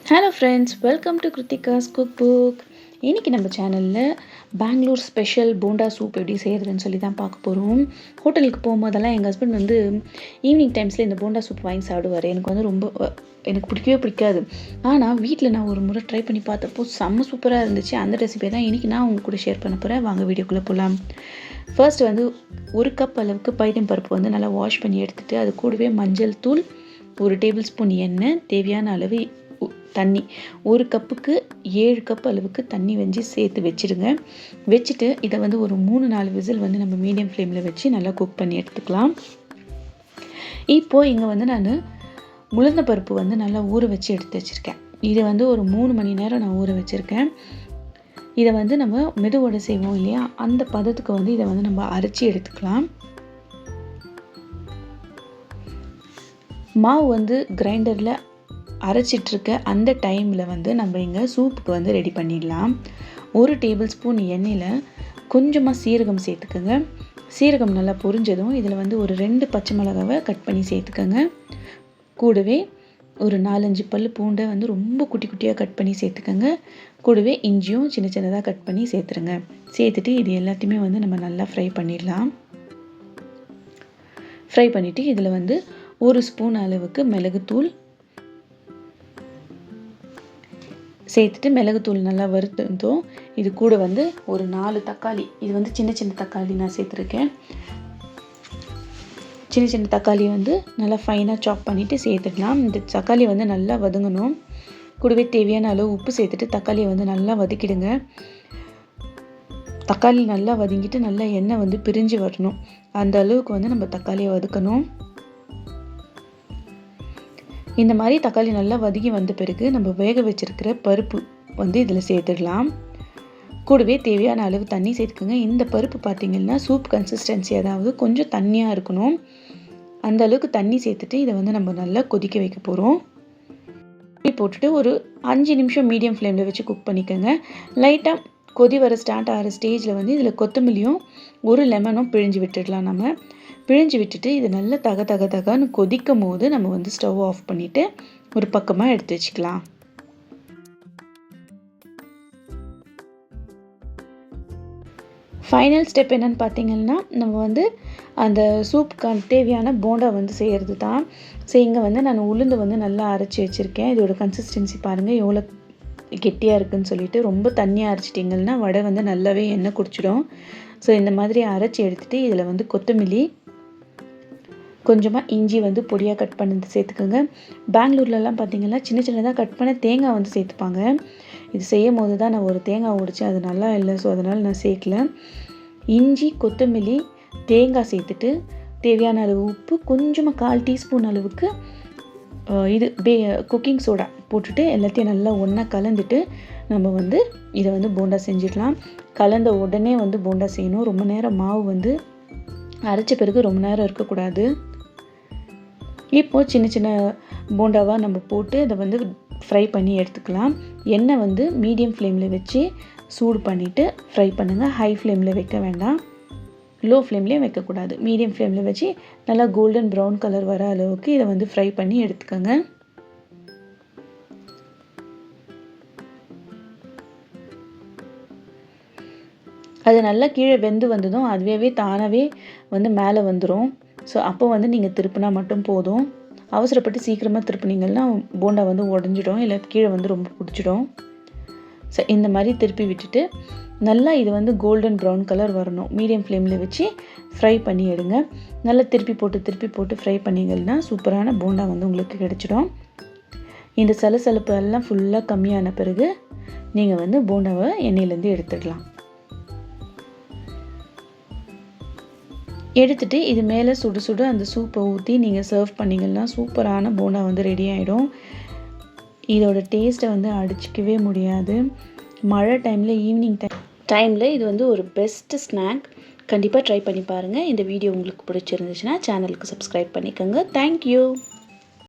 Hello friends, welcome to Kiruthika's cook book. இன்றைக்கி நம்ம சேனலில் பெங்களூர் ஸ்பெஷல் போண்டா சூப் எப்படி செய்கிறதுன்னு சொல்லி தான் பார்க்க போகிறோம். ஹோட்டலுக்கு போகும்போதெல்லாம் எங்கள் ஹஸ்பண்ட் வந்து ஈவினிங் டைம்ஸில் இந்த போண்டா சூப் வாங்கி சாப்பிடுவார். எனக்கு வந்து எனக்கு பிடிக்கவே பிடிக்காது. ஆனால் வீட்டில் நான் ஒரு முறை ட்ரை பண்ணி பார்த்தப்போ செம்ம சூப்பராக இருந்துச்சு. அந்த ரெசிபியை தான் இன்றைக்கி நான் உங்க கூட ஷேர் பண்ண போகிறேன். வாங்க வீடியோக்குள்ளே போகலாம். ஃபர்ஸ்ட் வந்து 1 கப் அளவுக்கு பைத்தம் பருப்பு வந்து நல்லா வாஷ் பண்ணி எடுத்துகிட்டு அது கூடவே மஞ்சள் தூள், 1 டேபிள் ஸ்பூன் எண்ணெய், தேவையான அளவு தண்ணி, 1 கப்புக்கு 7 கப் அளவுக்கு தண்ணி சேர்த்து வச்சுடுங்க. வச்சுட்டு இதை வந்து ஒரு 3-4 விசில் வந்து நம்ம மீடியம் ஃப்ளேமில் வச்சு நல்லா குக் பண்ணி எடுத்துக்கலாம். இப்போது இங்கே வந்து நான் உளுந்த பருப்பு வந்து நல்லா ஊற வச்சு எடுத்து வச்சுருக்கேன். இதை வந்து ஒரு 3 மணி நேரம் நான் ஊற வச்சுருக்கேன். இதை வந்து நம்ம மெதுவடை செய்வோம் இல்லையா, அந்த பதத்துக்கு வந்து இதை வந்து நம்ம அரைச்சி எடுத்துக்கலாம். மாவு வந்து கிரைண்டரில் அரைச்சிட்ருக்க அந்த டைமில் வந்து நம்ம இங்கே சூப்புக்கு வந்து ரெடி பண்ணிடலாம். 1 டேபிள் ஸ்பூன் எண்ணெயில் கொஞ்சமாக சீரகம் சேர்த்துக்கோங்க. சீரகம் நல்லா பொரிஞ்சதும் இதில் வந்து ஒரு 2 பச்சை மிளகாவை கட் பண்ணி சேர்த்துக்கோங்க. கூடவே ஒரு 4-5 பல் பூண்டை வந்து ரொம்ப குட்டி குட்டியாக கட் பண்ணி சேர்த்துக்கோங்க. கூடவே இஞ்சியும் சின்ன சின்னதாக கட் பண்ணி சேர்த்துருங்க. சேர்த்துட்டு இது எல்லாத்தையுமே வந்து நம்ம நல்லா ஃப்ரை பண்ணிடலாம். ஃப்ரை பண்ணிவிட்டு இதில் வந்து 1 ஸ்பூன் அளவுக்கு மிளகுத்தூள் சேர்த்துட்டு மிளகுத்தூள் நல்லா வறுத்ததும் இது கூட வந்து ஒரு 4 தக்காளி, இது வந்து சின்ன சின்ன தக்காளி நான் சேர்த்துருக்கேன். சின்ன சின்ன தக்காளி வந்து நல்லா ஃபைனாக சாப் பண்ணிவிட்டு சேர்த்துடலாம். இந்த தக்காளி வந்து நல்லா வதங்கணும். கூடவே தேவையான அளவு உப்பு சேர்த்துட்டு தக்காளியை வந்து நல்லா வதக்கிடுங்க. தக்காளி நல்லா வதங்கிட்டு நல்லா எண்ணெய் வந்து பிரிஞ்சு வரணும். அந்த அளவுக்கு வந்து நம்ம தக்காளியை வதக்கணும். இந்த மாதிரி தக்காளி நல்லா வதங்கி வந்த பிறகு நம்ம வேக வச்சுருக்கிற பருப்பு வந்து இதில் சேர்த்துடலாம். கூடவே தேவையான அளவு தண்ணி சேர்த்துக்கோங்க. இந்த பருப்பு பார்த்திங்கன்னா சூப் கன்சிஸ்டன்சி, அதாவது கொஞ்சம் தண்ணியாக இருக்கணும். அந்த அளவுக்கு தண்ணி சேர்த்துட்டு இதை வந்து நம்ம நல்லா கொதிக்க வைக்க போகிறோம். போட்டுட்டு ஒரு 5 நிமிஷம் மீடியம் ஃப்ளேமில் வச்சு குக் பண்ணிக்கோங்க. லைட்டாக கொதி வர ஸ்டார்ட் ஆகிற ஸ்டேஜில் வந்து இதில் கொத்தமல்லியும் 1 லெமனும் பிழிஞ்சு விட்டுடலாம். நம்ம பிழிஞ்சு விட்டுட்டு இது நல்லா தகன்னு கொதிக்கும் போது நம்ம வந்து ஸ்டவ் ஆஃப் பண்ணிவிட்டு ஒரு பக்கமாக எடுத்து வச்சுக்கலாம். ஃபைனல் ஸ்டெப் என்னென்னு பார்த்தீங்கன்னா, நம்ம வந்து அந்த சூப்புக்கு தேவையான போண்டா வந்து செய்கிறது தான். ஸோ இங்கே வந்து நான் உளுந்து வந்து நல்லா அரைச்சி வச்சுருக்கேன். இதோட கன்சிஸ்டன்சி பாருங்கள் எவ்வளோ கெட்டியாக இருக்குதுன்னு சொல்லிட்டு. ரொம்ப தண்ணியாக அரைச்சிட்டிங்கன்னா வடை வந்து நல்லாவே எண்ணெய் குடிச்சிடும். ஸோ இந்த மாதிரி அரைச்சி எடுத்துகிட்டு இதில் வந்து கொத்தமல்லி, கொஞ்சமாக இஞ்சி வந்து பொடியாக கட் பண்ணி சேர்த்துக்கோங்க. பெங்களூர்லலாம் பார்த்திங்கன்னா சின்ன சின்னதாக கட் பண்ண தேங்காய் வந்து சேர்த்துப்பாங்க. இது செய்யும் போது தான் நான் ஒரு தேங்காய் உடைச்சேன், அது நல்லா இல்லை. ஸோ அதனால் நான் சேர்க்கல. இஞ்சி, கொத்தமல்லி, தேங்காய் சேர்த்துட்டு தேவையான அளவு உப்பு, கொஞ்சமாக 1/4 டீஸ்பூன் அளவுக்கு இது குக்கிங் சோடா போட்டுட்டு எல்லாத்தையும் நல்லா ஒன்றா கலந்துட்டு நம்ம வந்து இதை வந்து போண்டா செஞ்சிடலாம். கலந்த உடனே வந்து போண்டா செய்யணும். ரொம்ப நேரம் மாவு வந்து அரைச்ச பிறகு ரொம்ப நேரம் இருக்கக்கூடாது. இப்போது சின்ன சின்ன போண்டாவாக நம்ம போட்டு அதை வந்து ஃப்ரை பண்ணி எடுத்துக்கலாம். எண்ணெய் வந்து மீடியம் ஃப்ளேமில் வச்சு சூடு பண்ணிவிட்டு ஃப்ரை பண்ணுங்கள். ஹை ஃப்ளேமில் வைக்க வேண்டாம், லோ ஃப்ளேம்லேயும் வைக்கக்கூடாது. மீடியம் ஃப்ளேமில் வச்சு நல்லா கோல்டன் ப்ரௌன் கலர் வர அளவுக்கு இதை வந்து ஃப்ரை பண்ணி எடுத்துக்கோங்க. அது நல்லா கீழே வெந்து வந்ததும் அதுவே தானாகவே வந்து மேலே வந்துடும். ஸோ அப்போ வந்து நீங்கள் திருப்பினா மட்டும் போதும். அவசரப்பட்டு சீக்கிரமாக திருப்பினீங்கன்னா போண்டா வந்து உடஞ்சிடும், இல்லை கீழே வந்து ரொம்ப பிடிச்சிடும். ஸோ இந்த மாதிரி திருப்பி விட்டுட்டு நல்லா இது வந்து கோல்டன் ப்ரௌன் கலர் வரணும். மீடியம் ஃப்ளேமில் வச்சு ஃப்ரை பண்ணி எடுங்க. நல்லா திருப்பி போட்டு ஃப்ரை பண்ணிங்கன்னா சூப்பரான போண்டா வந்து உங்களுக்கு கிடைச்சிடும். இந்த சலசலப்பு எல்லாம் ஃபுல்லாக கம்மியான பிறகு நீங்கள் வந்து போண்டாவை எண்ணெயிலேருந்து எடுத்துடலாம். எடுத்துகிட்டு இது மேலே சுடு அந்த சூப்பை ஊற்றி நீங்கள் சர்வ் பண்ணிங்கன்னா சூப்பரான போண்டா வந்து ரெடி ஆகிடும். இதோட டேஸ்ட்டை வந்து அடிச்சிக்கவே முடியாது. மழை டைமில், ஈவினிங் டைமில் இது வந்து ஒரு பெஸ்ட்டு ஸ்நாக். கண்டிப்பாக ட்ரை பண்ணி பாருங்கள். இந்த வீடியோ உங்களுக்கு பிடிச்சிருந்துச்சுன்னா சேனலுக்கு சப்ஸ்கிரைப் பண்ணிக்கோங்க. தேங்க்யூ.